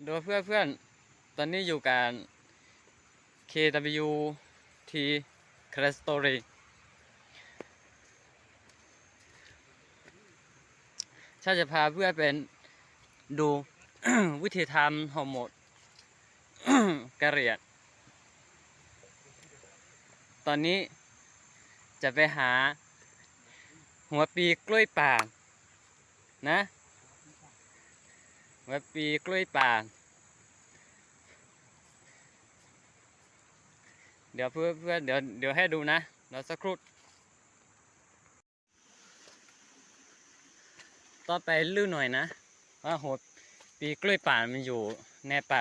โดยเพื่อนตอนนี้อยู่กัน KWT Crest Story ถ้าจะพาเพื่อนเป็นดู วิธีทำห่อหมกกะเหรี่ยงตอนนี้จะไปหาหัวปีกล้วยป่านะหัวปีกล้วยป่าเดี๋ยวเพื่อนเดี๋ยวให้ดูนะเราสักครู่ต่อไปลื่นหน่อยนะว่าหัวปีกล้วยป่ามันอยู่ในป่า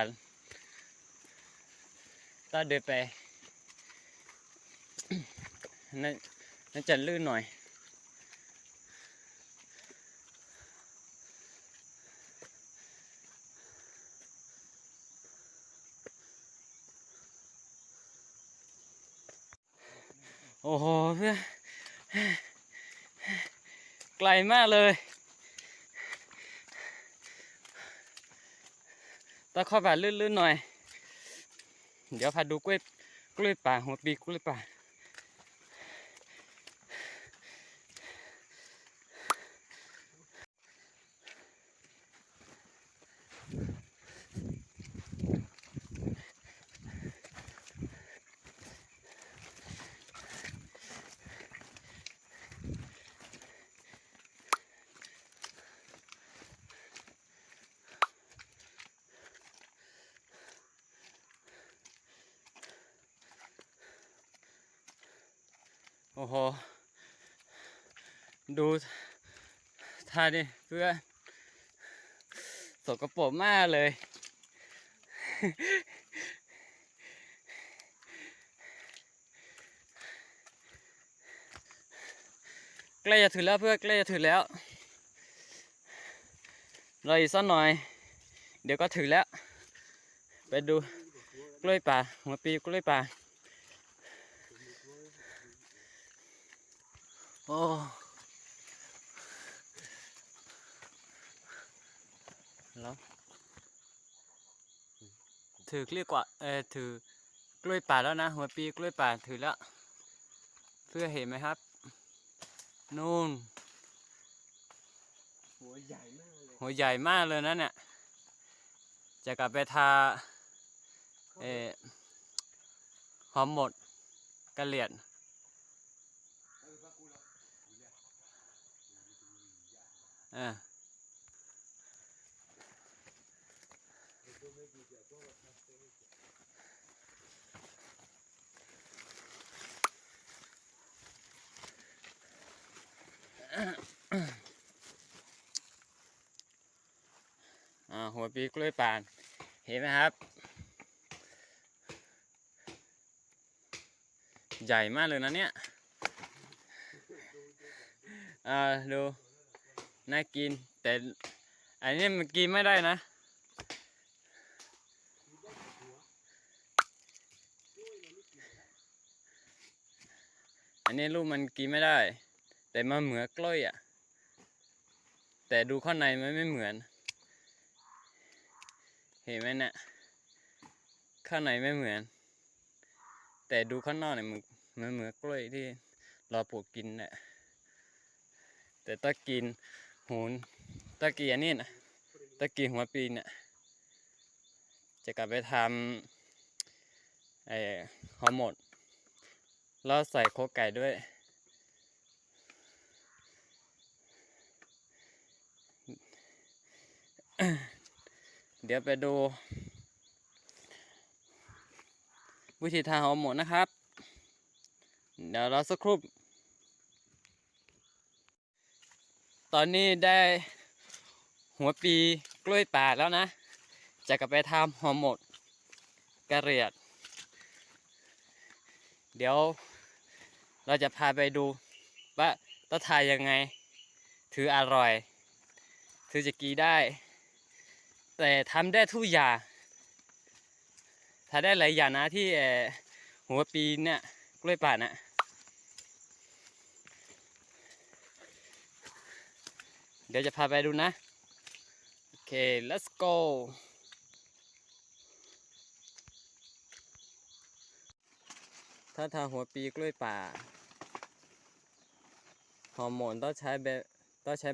ถ้าเดินไปน่าจะลื่นหน่อยโอ้โหเพื่อนไกลมากเลยตะขอแบบลื่นๆหน่อยเดี๋ยวพาดูกล้วยป่าหัวปีกล้วยป่าโอ้โหดูท่าดิเพื่อนสกปรกมากเลยใกล้จะถึงแล้วเพื่อนใกล้จะถึงแล้วรออีกสักหน่อยเดี๋ยวก็ถึงแล้วไปดูกล้วยป่าหัวปีกล้วยป่าโอ้แล้วถือเรียกว่าถือกล้วยป่าแล้วนะหัวปีกล้วยป่าถือแล้วเพื่อเห็นไหมครับนู่นหัวใหญ่มากเลยนะเนี่ยจะกลับไปทาหอมหมดกะเหรี่ยงหัวปีกล้วยป่าเห็นไหมครับใหญ่มากเลยนะเนี่ยดูน่ากินแต่อันนี้มันกินไม่ได้นะอันนี้ลูกมันกินไม่ได้แต่มันเหมือนกล้วยอ่ะแต่ดูข้างในมันไม่เหมือนเห็นไหมเนี่ยข้างในไม่เหมือนแต่ดูข้างนอกเนี่ยมันเหมือนกล้วยที่เราปลูกกินเนี่ยแต่ถ้ากินหูถ้ากินอันนี้นะถ้ากินหัวปีเนี่ยจะกลับไปทำหอมหมดแล้วใส่โคไก่ด้วยเดี๋ยวไปดูวิธีทำหอมหมดนะครับเดี๋ยวเราสักครู่ตอนนี้ได้หัวปีกล้วยป่าแล้วนะจะกลับไปทำหอมหมดกะเหรี่ยงเดี๋ยวเราจะพาไปดูว่าต้องทายยังไงถืออร่อยถือจะกีได้แต่ทำได้ทุกอย่างทำได้หลายอย่างนะที่หัวปีเนี่ยกล้วยป่านะเดี๋ยวจะพาไปดูนะโอเค let's go ถ้าทางหัวปีกล้วยป่าฮอร์โมนต้องใช้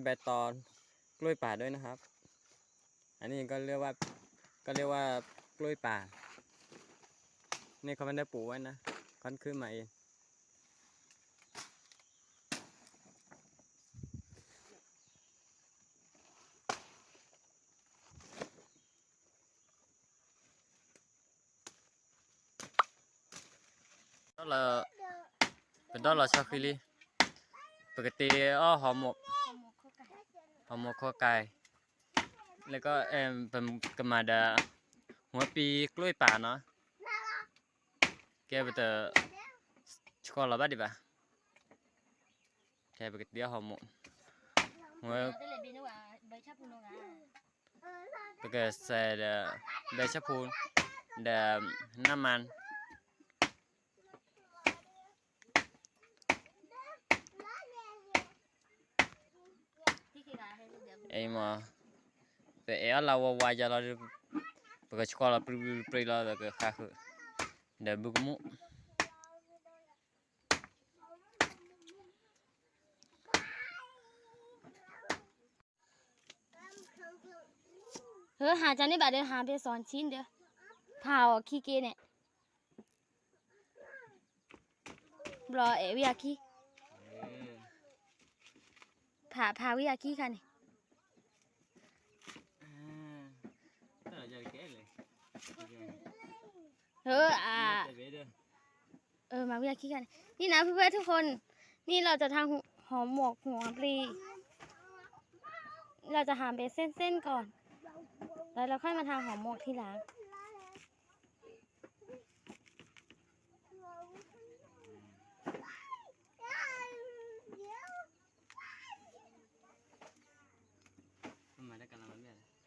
ใบตอนกล้วยป่าด้วยนะครับ อันนี้ก็เรียกว่ากล้วยป่านี่เขาไม่ได้ปลูกไว้นะเขาขึ้นมาเองเป็นต้นเราชอบคิริปกติหอมหมกข้อไก่แล้วก็เป็นกระมาดาหัวปีกล้วยป่าเนาะแกเป็นsekolah apa di bah kayak begitu dia homo bekas saya ada baca pun ada naman mah lawa wajah lah bekas sekolah pri lah ke kakak ada bukumuหาจานนี่บาดเดียวหาไปสอนชิ้นเดียวเผาขี้เกเนี่ยรอวิยาขี้ผ่าวิยาขี้ค่ะนี่มาวิยาขี้กันนี่นะเพื่อนๆทุกคนนี่เราจะทำหอมหมกหัวปลีเราจะหาเบสเส้นๆก่อนแล้วเราค่อยมาทำหอมหมกทีหลัง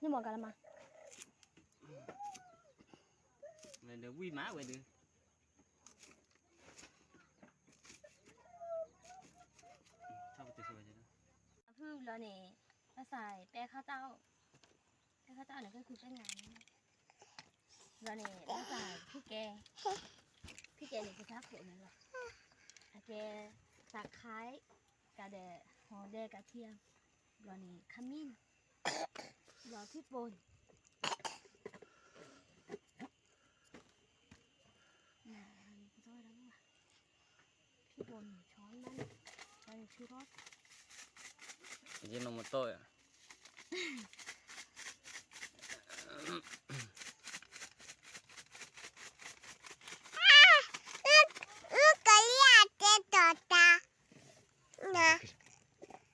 นี่หมกกันละมาเดี๋ยววิ่งมาไว้ดิชอบไปตัวสวยจังพืชเราเนี่ยเราใส่แป้งข้าวเจ้าเนี่ยก็คือแป้งงานเราเนี่ยเราใส่พริกแกงเนี่ยคือทับเผือกนั่นแหละแกตะไคร้กระเดะหอมแดงกระเทียมเราเนี่ยขมิ้นเราพริกป่นพี่บนช้อนนั่นไปชูรสยินนมโต้อะ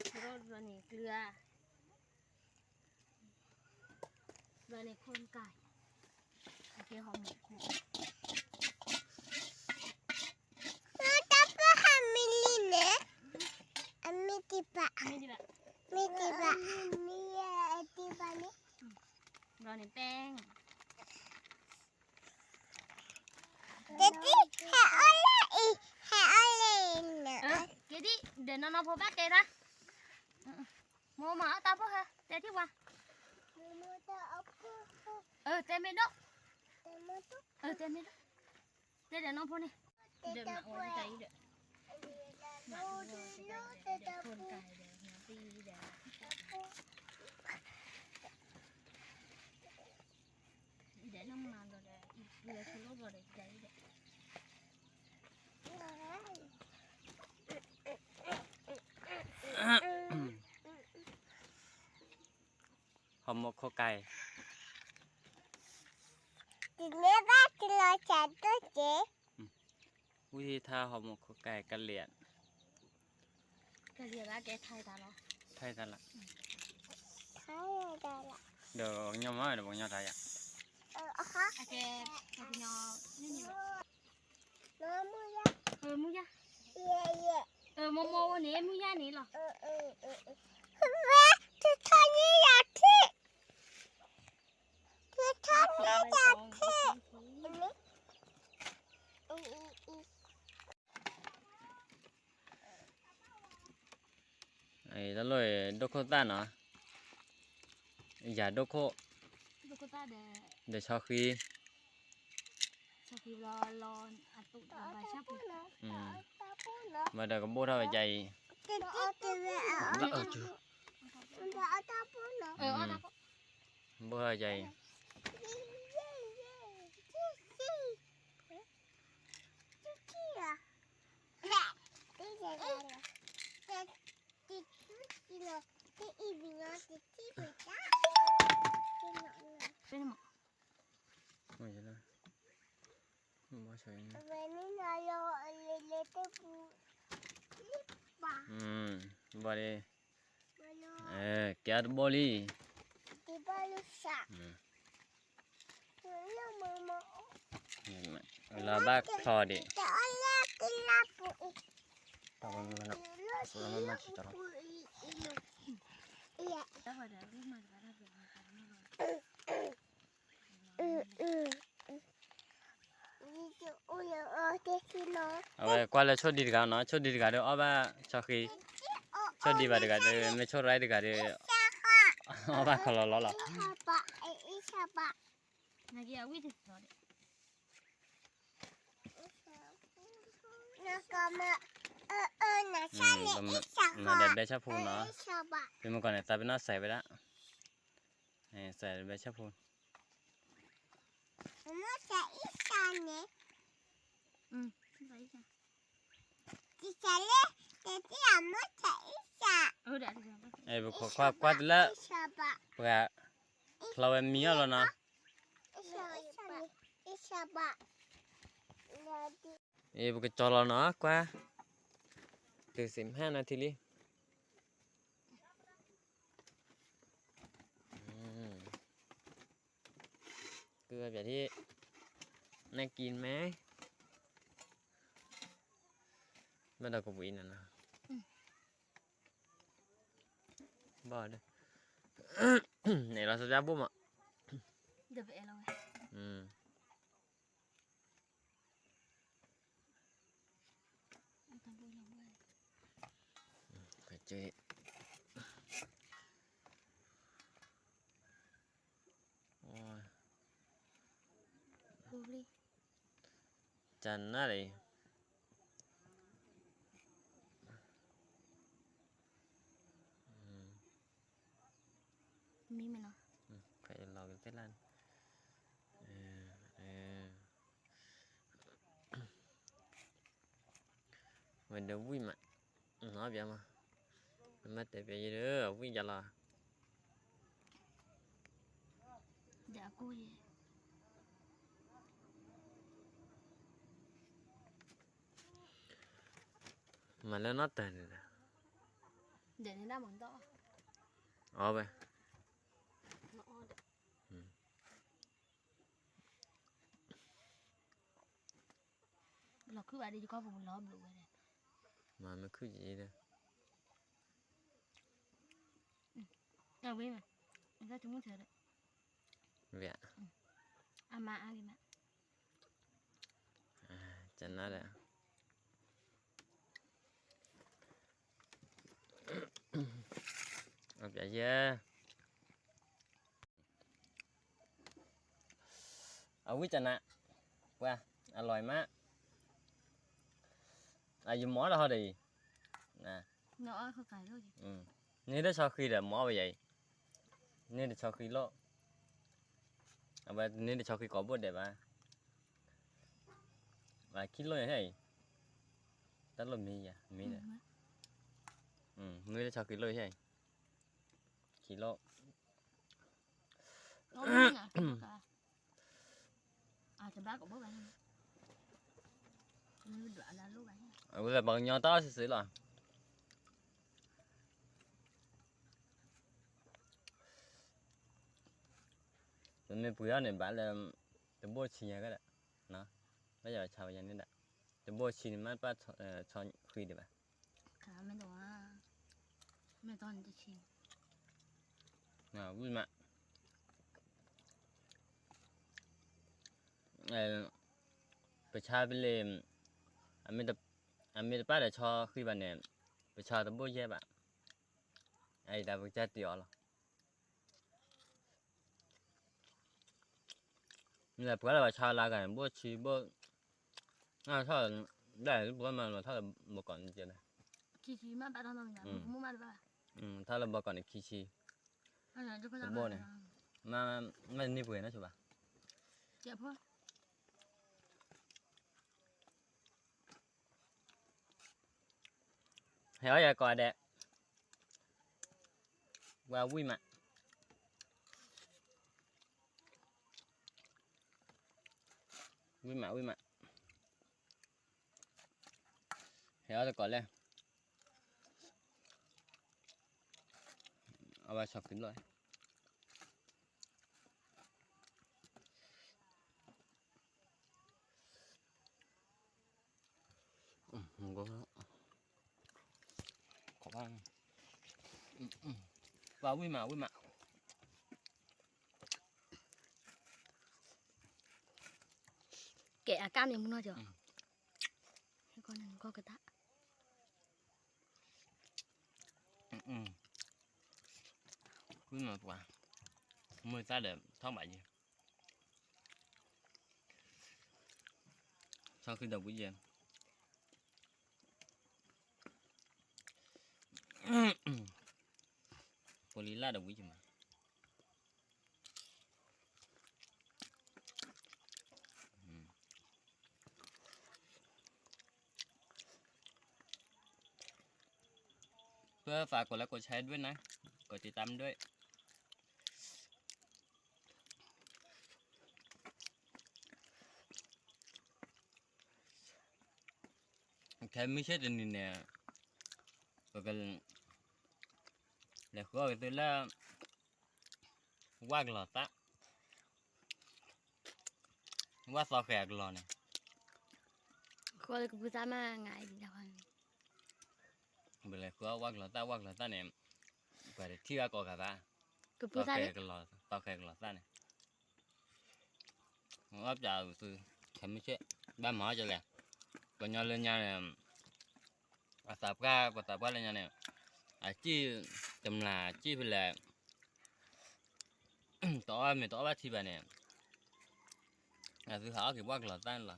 ชูรสเราเนี่ยเกลือเราเนี่ยคนไก่โอเคหอมหมกเราเนี่ยแป้งเกดิเดี๋ยวน้องพอบ้าเกดนะโมมาตาพอฮะเดี๋ยวที่ว่าเต็มไปด้วยเต็มไปด้วยเดี๋ยวน้องพอนี่เดี๋ยวมาโอ้ยใจเดี๋ยวมาโอ้ยใจเดี๋ยวคนไก่เดี๋ยวมาตีเดี๋ยวน้ำมันเราเดี๋ยวเรือชูรสเราเดี๋ยวใจเดี๋ยวหอมหมกข้อไก่วิธีทาหอมหมกข้อไก่กันเหรียญว่าแกไทยตาเนาะไทยตาละเดี๋ยวย่อมาเดี๋ยวบอกย่อไทยอ่ะแกพี่น้องนี่มูยาโมโมวันนี้มูยานี่หรอแล้วเลยดอกโคต้าเนาะอย่าดอกโคตาเดี๋ยวชอบคี thì lo à tụ bài sắp mà đời có bố thôi dày lỡ chưa bố thôi dày bên mà Ôi trời ơi. Bố trời ơi. Bố đi. Kéo bố đi. Là bác thò đi. đó hồi đó lúc mà đã làm việc qua là chốt đi cả nó chốt đi cả đó ba cho khi chốt đi vào cả đấy mới chốt lại cả đấy ba khó lo lo này kia quý thì rồi nó đẹp chắc phun nó vì một con này ta bên nó xài vậy đó này xài đẹp chắc phun ấy bữa qua là bữa lâu em mía rồi nè ấy bữa cái trò nó qua từ xỉm ha này thì đi cứแบบที่น่ากินไหมไม่ได้กับวินนะบ้าเลยไหนเราจะจับบุ้มอ่ะ được vậy rồi ไปเจอโอ้ย đi จันน่าเลยmi mày nó ใครเราเป็นเต้นลันmình đều vui mà nói vậy mà mà tại vì đó vui giờ là dạ cô gì mà nó nói tên rồi để nó ra bằng to vậy nó là cứ bạn đi có vùng lõm luôn này mà mới cứ gì đây đâu biết mà người ta chúng muốn chờ đấy vậy mà đi mà chẳng nói đấy vậy chứ ở quý chân ạ qua loại má dùng mỏ là thôi đi nè nó không phải thôi nếu đó sau khi là mỏ như vậy nên là sau khi lỗ và nên là sau khi có bột để và kilo như thế này tất là mì à mì này mì là sau khi lỗ như thế này kilo thì bác của bố bạn đoạn là lúc bạn là bằng nhau to xíu là mình bây giờ này bạn là tụi bố chi nhà cái đó nó bây giờ chào nhà nên đó tụi bố chi mà bắt cho khui được à cả mấy đồ mấy con thì chi vui màไปชาไปเลยอันไม่ได้ป้าแต่ชอคือแบบเนี่ยไปชาตะโบเย่แบบไอ้ดาวจะเตียวหรอนี่แหละเพื่อเราชาลากันโบชีโบ那他来不嘛嘛，他没搞你姐的。其实嘛把当当的，不嘛的吧？他没搞你气气，反正就可能不呢，那你不会那是吧？解剖。还要搞的，我喂嘛。喂嘛，还要搞嘞，เอาไปช็อปกินเลยผมก็ขอบ้างว่าวิ่งมา kẻ cam thì muốn nói chưa? Con này có cái tạ. วิ่งมากว่ามือตาเดิมท้องใบยี่ชอบขึ้นดอกวิ่งเย็นโพลีล่าดอกวิ่งมาเพื่อฝากกดไลค์กดแชร์ด้วยนะกดติดตามด้วยแค่ไม่ใช่แต่นี่เนี่ยก็แล้วก็ตัวละว่ากหลอดตะว่าซอแขกหลอดเนี่ย Coi cái bữa mà ngại gì đâu. เวลาก็ว่ากหลอดตะเนี่ยไปที่ว่าก็กะตะ Cái ซอ bữa แข đấy. กหลอดซอแขกหลอดตะเนี่ยว่าจะคือแค่ไม่ใช่บ้านหมอจะแหละก็ย้อนเรื่องเนี่ยอาสาบก้าอะไรเนี่ยจี้จำลาจี้ไปแล้วต่อไม่ต่อว่าที่บ้านเนี่ยคือเขาเก็บว่ากหลอดตะหรอ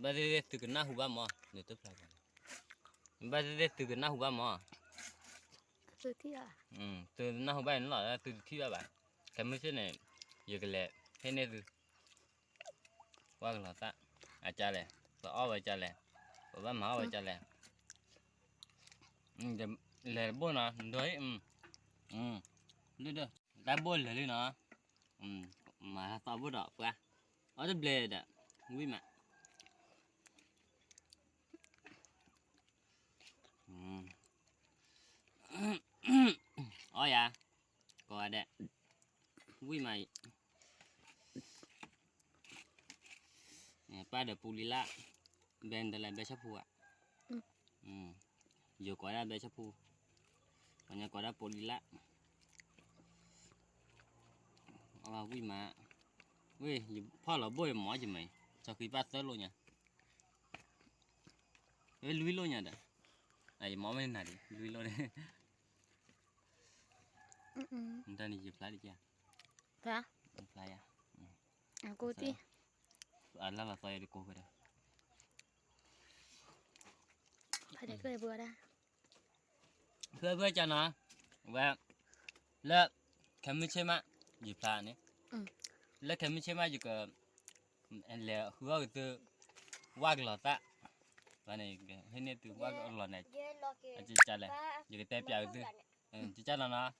บ้านที่ตึกหน้าหัวบ้านหมอเดี๋ยวตึกอะไรกันบ้านที่ตึกหน้าหัวบ้านหมอ Từ thì à? Từ nó không bay nó là từ thi ra bạn cái mấy cái này giờ cái lẹ thế này từ qua cái là ta cha lẹ và o về cha lẹ và ba máu về cha lẹ lẹ bố nó đấy đưa đã bố lẹ đi nó mà tao bố đỏ qua ở đây lẹ đã quý mà dạ coi đây quý mày ba đợt pulila bên đây là bé sắp phu ạ giờ coi ra bé sắp phu còn nhà coi ra pulila quý mà quýพ่อเราบ่อยหมอจิไหมsau khi bắt tới luôn nha lui luôn nha đây này mỏ bên này đi lui luôn đi người ta đi chụp lại đi chưa Hả? chụp lại à Cô tí. Là tôi đi cô cái đó Phải để cười vừa đã. Vừa cho nó và là cái mấy chế mà chụp lại này là cái mấy chế mà chụp anh là hứa từ qua cái lọt ta và này cái này từ qua cái lọt này chỉ trả lại giờ cái tép giờ từ chỉ trả là nó